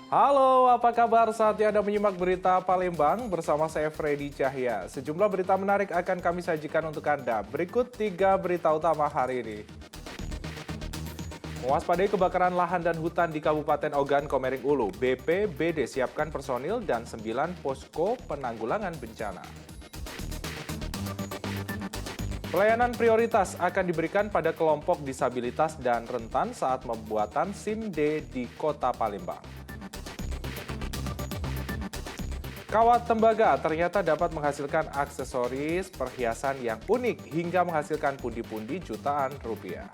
Halo, apa kabar? Saatnya Anda menyimak berita Palembang bersama saya Freddy Cahya. Sejumlah berita menarik akan kami sajikan untuk Anda. Berikut 3 berita utama hari ini. Mewaspadai kebakaran lahan dan hutan di Kabupaten Ogan Komering Ulu, BPBD siapkan personil dan 9 posko penanggulangan bencana. Pelayanan prioritas akan diberikan pada kelompok disabilitas dan rentan saat pembuatan SIM-D di Kota Palembang. Kawat tembaga ternyata dapat menghasilkan aksesoris perhiasan yang unik hingga menghasilkan pundi-pundi jutaan rupiah.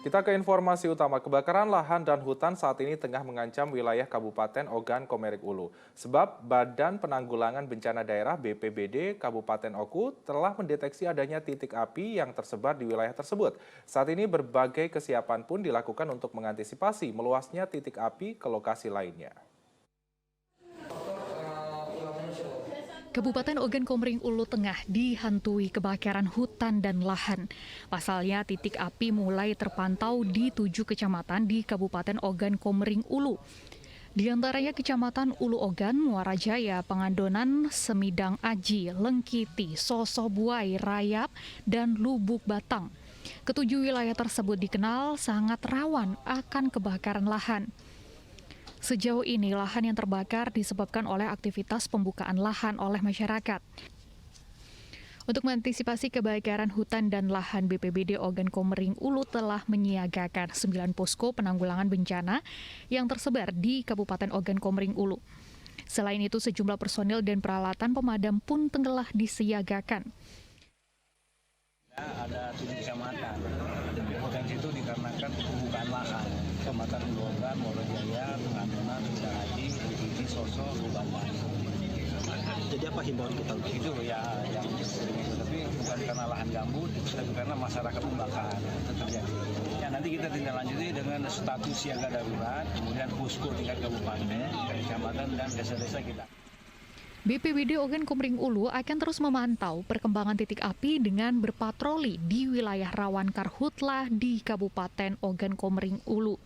Kita ke informasi utama. Kebakaran lahan dan hutan saat ini tengah mengancam wilayah Kabupaten Ogan Komering Ulu. Sebab Badan Penanggulangan Bencana Daerah BPBD Kabupaten Oku telah mendeteksi adanya titik api yang tersebar di wilayah tersebut. Saat ini berbagai kesiapan pun dilakukan untuk mengantisipasi meluasnya titik api ke lokasi lainnya. Kabupaten Ogan Komering Ulu Tengah dihantui kebakaran hutan dan lahan. Pasalnya titik api mulai terpantau di 7 kecamatan di Kabupaten Ogan Komering Ulu. Di antaranya Kecamatan Ulu Ogan, Muara Jaya, Pangandonan, Semidang Aji, Lengkiti, Sosobuai, Rayap, dan Lubuk Batang. Ketujuh wilayah tersebut dikenal sangat rawan akan kebakaran lahan. Sejauh ini, lahan yang terbakar disebabkan oleh aktivitas pembukaan lahan oleh masyarakat. Untuk mengantisipasi kebakaran hutan dan lahan, BPBD Ogan Komering Ulu telah menyiagakan 9 posko penanggulangan bencana yang tersebar di Kabupaten Ogan Komering Ulu. Selain itu, sejumlah personil dan peralatan pemadam pun telah disiagakan. Ada 7 kecamatan. Potensi itu dikarenakan pembukaan lahan. Kecamatan Ulu Ogan, Muara Jaya, Pangandonan, Semidang Aji, Lengkiti, Soso, Lubatan. Jadi apa himbauan kita? Itu ya yang tapi bukan karena lahan gambut, tapi karena masyarakat membakar itu terjadi. Ya nanti kita tindak lanjuti dengan status siaga darurat, kemudian posko tingkat kabupaten, kecamatan dan desa-desa kita. BPBD Ogan Komering Ulu akan terus memantau perkembangan titik api dengan berpatroli di wilayah rawan karhutlah di Kabupaten Ogan Komering Ulu.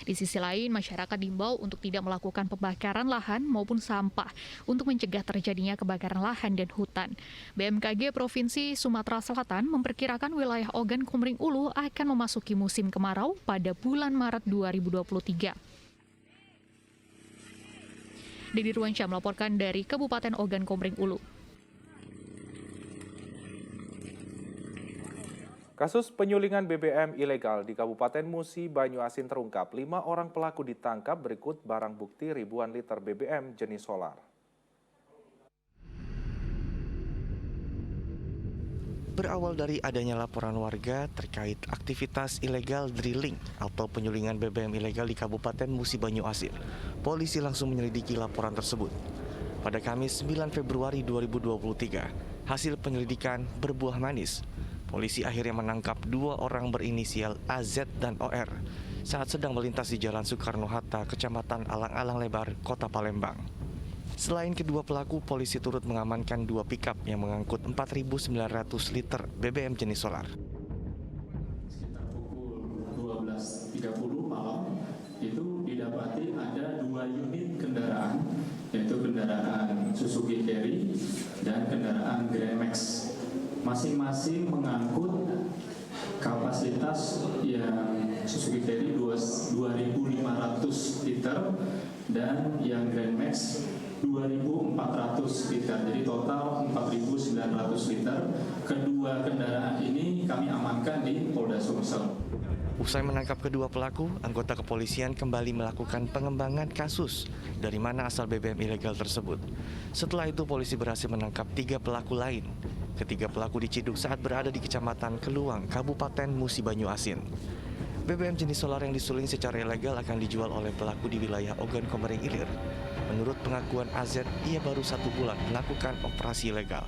Di sisi lain, masyarakat diimbau untuk tidak melakukan pembakaran lahan maupun sampah untuk mencegah terjadinya kebakaran lahan dan hutan. BMKG Provinsi Sumatera Selatan memperkirakan wilayah Ogan Komering Ulu akan memasuki musim kemarau pada bulan Maret 2023. Didi Ruansyah melaporkan dari Kabupaten Ogan Komering Ulu. Kasus penyulingan BBM ilegal di Kabupaten Musi Banyuasin terungkap. 5 orang pelaku ditangkap berikut barang bukti ribuan liter BBM jenis solar. Berawal dari adanya laporan warga terkait aktivitas ilegal drilling atau penyulingan BBM ilegal di Kabupaten Musi Banyuasin, polisi langsung menyelidiki laporan tersebut. Pada Kamis 9 Februari 2023, hasil penyelidikan berbuah manis. Polisi akhirnya menangkap 2 orang berinisial AZ dan OR saat sedang melintas di Jalan Soekarno-Hatta, Kecamatan Alang-Alang Lebar, Kota Palembang. Selain kedua pelaku, polisi turut mengamankan 2 pickup yang mengangkut 4.900 liter BBM jenis solar. Sekitar pukul 12.30 malam, itu didapati ada 2 unit kendaraan, yaitu kendaraan Suzuki Carry dan kendaraan Grand Max. Masing-masing mengangkut kapasitas yang Suzuki Carry 2.500 liter dan yang Grand Max 2.400 liter, jadi total 4.900 liter. Kedua kendaraan ini kami amankan di Polda Sumsel. Usai menangkap kedua pelaku, anggota kepolisian kembali melakukan pengembangan kasus dari mana asal BBM ilegal tersebut. Setelah itu, polisi berhasil menangkap 3 pelaku lain. Ketiga pelaku diciduk saat berada di Kecamatan Keluang, Kabupaten Musi Banyuasin. BBM jenis solar yang disuling secara ilegal akan dijual oleh pelaku di wilayah Ogan Komering Ilir. Menurut pengakuan AZ, ia baru 1 bulan melakukan operasi ilegal.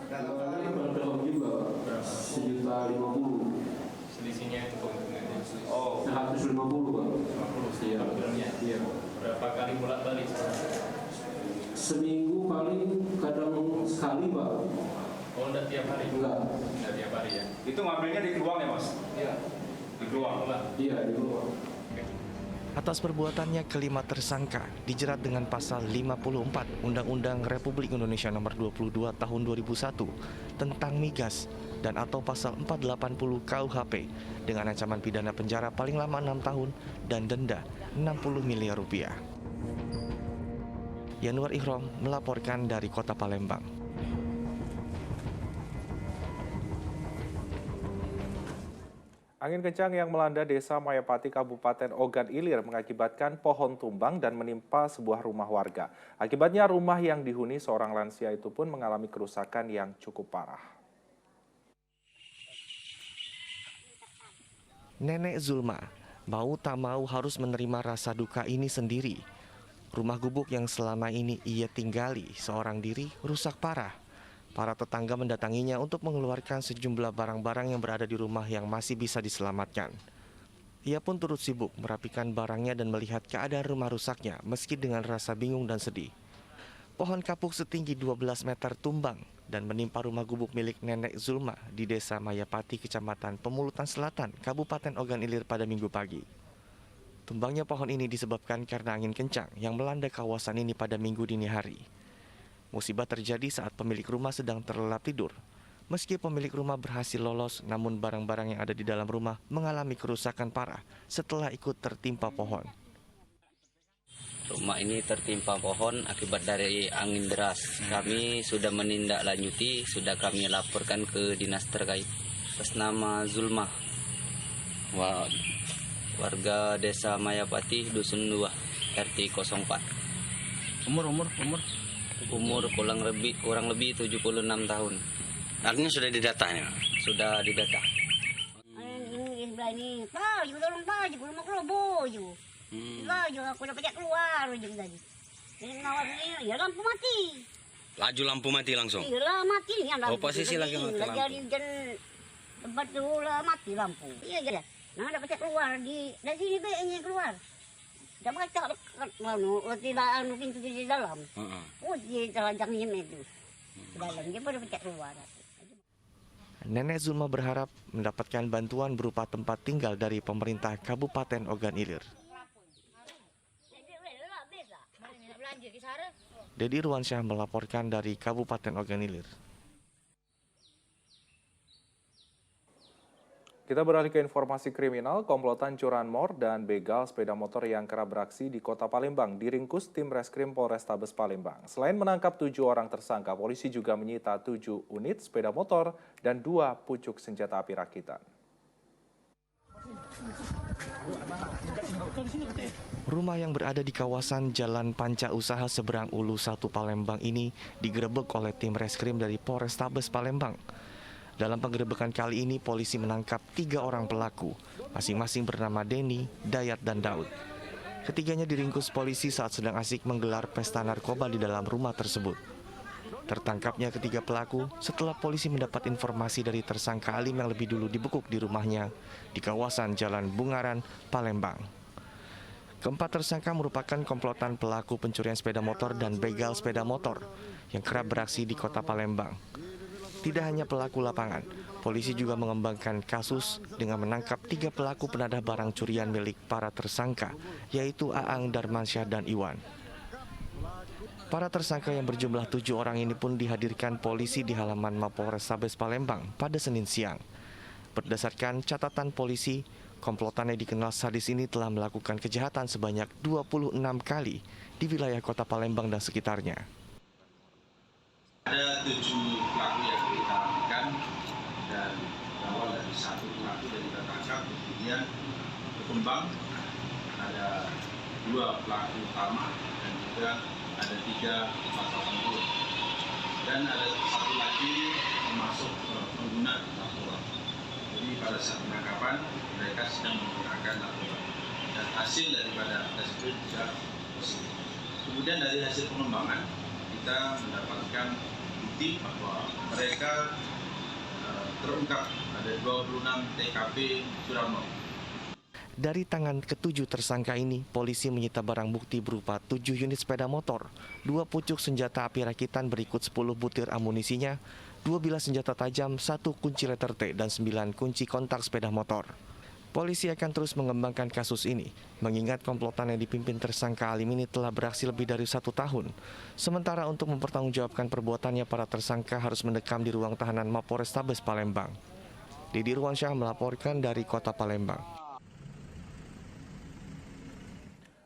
Dan totalnya berapa juga? 1.050.000. Selisihnya itu keuntungannya. 150, Pak. 50 Iya. Iya. Berapa kali bolak-balik? Seminggu paling kadang sekali. Oh, enggak tiap hari? Enggak tiap hari ya? Itu ngambilnya di Kluang ya Mas? Iya. Di Kluang? Iya, di luar. Atas perbuatannya, kelima tersangka dijerat dengan pasal 54 Undang-Undang Republik Indonesia Nomor 22 Tahun 2001 tentang migas dan atau pasal 480 KUHP dengan ancaman pidana penjara paling lama 6 tahun dan denda 60 miliar rupiah. Yanuar Ihrom melaporkan dari Kota Palembang. Angin kencang yang melanda Desa Mayapati, Kabupaten Ogan Ilir mengakibatkan pohon tumbang dan menimpa sebuah rumah warga. Akibatnya rumah yang dihuni seorang lansia itu pun mengalami kerusakan yang cukup parah. Nenek Zulma mau tak mau harus menerima rasa duka ini sendiri. Rumah gubuk yang selama ini ia tinggali seorang diri rusak parah. Para tetangga mendatanginya untuk mengeluarkan sejumlah barang-barang yang berada di rumah yang masih bisa diselamatkan. Ia pun turut sibuk merapikan barangnya dan melihat keadaan rumah rusaknya meski dengan rasa bingung dan sedih. Pohon kapuk setinggi 12 meter tumbang dan menimpa rumah gubuk milik Nenek Zulma di Desa Mayapati, Kecamatan Pemulutan Selatan, Kabupaten Ogan Ilir pada Minggu pagi. Tumbangnya pohon ini disebabkan karena angin kencang yang melanda kawasan ini pada Minggu dini hari. Musibah terjadi saat pemilik rumah sedang terlelap tidur. Meski pemilik rumah berhasil lolos, namun barang-barang yang ada di dalam rumah mengalami kerusakan parah setelah ikut tertimpa pohon. Rumah ini tertimpa pohon akibat dari angin deras. Kami sudah menindaklanjuti, sudah kami laporkan ke dinas terkait. Atas nama Zulma, warga Desa Mayapati, Dusun 2, RT 04. Umur kurang lebih 76 tahun. Artinya sudah didata ya? Sudah didata. Ini tolong rumah kelobo aku dapat keluar tadi. Ini ngawal ini ya lampu mati. Laju lampu mati langsung? Iya mati. Oh, posisi lagi mati lampu. Jadi tempat dulu mati lampu. Iya. Nah dapat keluar dari sini kayaknya keluar. Dah baca tidak pintu di dalam. Oh di telanjangnya itu. Dalam dia baru dapat keluar. Nenek Zulma berharap mendapatkan bantuan berupa tempat tinggal dari pemerintah Kabupaten Ogan Ilir. Dedi Ruansyah melaporkan dari Kabupaten Ogan Ilir. Kita beralih ke informasi kriminal. Komplotan curanmor dan begal sepeda motor yang kerap beraksi di Kota Palembang diringkus tim Reskrim Polrestabes Palembang. Selain menangkap 7 orang tersangka, polisi juga menyita 7 unit sepeda motor dan 2 pucuk senjata api rakitan. Rumah yang berada di kawasan Jalan Panca Usaha Seberang Ulu 1 Palembang ini digerebek oleh tim Reskrim dari Polrestabes Palembang. Dalam penggerebekan kali ini, polisi menangkap 3 orang pelaku, masing-masing bernama Denny, Dayat, dan Daud. Ketiganya diringkus polisi saat sedang asik menggelar pesta narkoba di dalam rumah tersebut. Tertangkapnya ketiga pelaku setelah polisi mendapat informasi dari tersangka Alim yang lebih dulu dibekuk di rumahnya di kawasan Jalan Bungaran, Palembang. Keempat tersangka merupakan komplotan pelaku pencurian sepeda motor dan begal sepeda motor yang kerap beraksi di Kota Palembang. Tidak hanya pelaku lapangan, polisi juga mengembangkan kasus dengan menangkap 3 pelaku penadah barang curian milik para tersangka, yaitu Aang, Darmansyah, dan Iwan. Para tersangka yang berjumlah 7 orang ini pun dihadirkan polisi di halaman Mapolrestabes Palembang pada Senin siang. Berdasarkan catatan polisi, komplotannya dikenal sadis ini telah melakukan kejahatan sebanyak 26 kali di wilayah Kota Palembang dan sekitarnya. Ada 7 pelaku yang kita amankan dan berawal dari 1 pelaku yang kita tangkap, kemudian berkembang ada 2 pelaku utama dan juga ada 3 pasal tempur dan ada 1 lagi termasuk pengguna narkoba. Jadi pada saat penangkapan mereka sedang menggunakan narkoba dan hasil daripada tes itu juga positif. Kemudian dari hasil pengembangan kita mendapatkan bukti bahwa mereka terungkap ada 26 TKP curanmor. Dari tangan ke-7 tersangka ini, polisi menyita barang bukti berupa 7 unit sepeda motor, 2 pucuk senjata api rakitan berikut 10 butir amunisinya, 2 bilah senjata tajam, 1 kunci letter T, dan 9 kunci kontak sepeda motor. Polisi akan terus mengembangkan kasus ini, mengingat komplotan yang dipimpin tersangka Alim ini telah beraksi lebih dari 1 tahun. Sementara untuk mempertanggungjawabkan perbuatannya, para tersangka harus mendekam di ruang tahanan Mapolrestabes Palembang. Didi Ruansyah melaporkan dari Kota Palembang.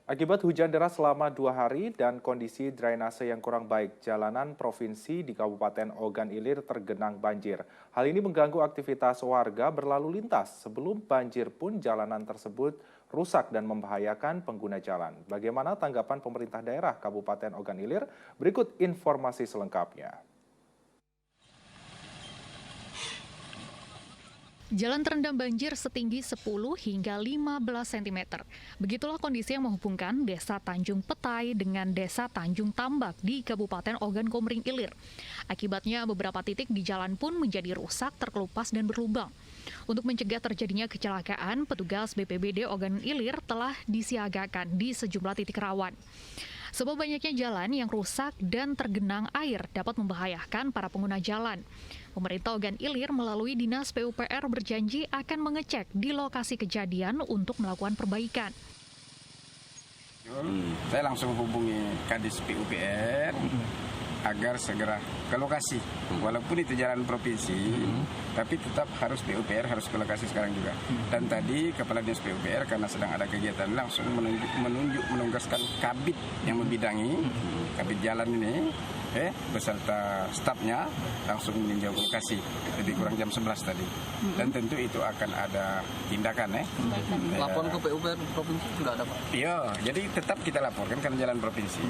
Akibat hujan deras selama 2 hari dan kondisi drainase yang kurang baik, jalanan provinsi di Kabupaten Ogan Ilir tergenang banjir. Hal ini mengganggu aktivitas warga berlalu lintas. Sebelum banjir pun jalanan tersebut rusak dan membahayakan pengguna jalan. Bagaimana tanggapan pemerintah daerah Kabupaten Ogan Ilir? Berikut informasi selengkapnya. Jalan terendam banjir setinggi 10 hingga 15 cm. Begitulah kondisi yang menghubungkan Desa Tanjung Petai dengan Desa Tanjung Tambak di Kabupaten Ogan Komering Ilir. Akibatnya beberapa titik di jalan pun menjadi rusak, terkelupas, dan berlubang. Untuk mencegah terjadinya kecelakaan, petugas BPBD Ogan Ilir telah disiagakan di sejumlah titik rawan. Sebab banyaknya jalan yang rusak dan tergenang air dapat membahayakan para pengguna jalan. Pemerintah Ogan Ilir melalui Dinas PUPR berjanji akan mengecek di lokasi kejadian untuk melakukan perbaikan. Saya langsung hubungi Kadis PUPR agar segera ke lokasi. Walaupun itu jalan provinsi, tapi tetap harus PUPR harus ke lokasi sekarang juga. Dan tadi Kepala Dinas PUPR karena sedang ada kegiatan langsung menugaskan kabid yang membidangi kabid jalan ini, beserta stafnya langsung meninjau lokasi lebih kurang jam 11 tadi. Dan tentu itu akan ada tindakan. Laporan ke PUPR provinsi sudah ada, Pak? Iya, jadi tetap kita laporkan karena jalan provinsi.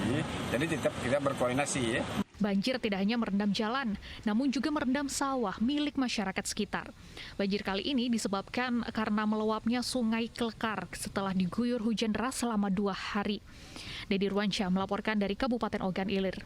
Jadi tetap kita berkoordinasi ya. Banjir tidak hanya merendam jalan, namun juga merendam sawah milik masyarakat sekitar. Banjir kali ini disebabkan karena meluapnya Sungai Klekar setelah diguyur hujan deras selama 2 hari. Didi Ruansyah melaporkan dari Kabupaten Ogan Ilir.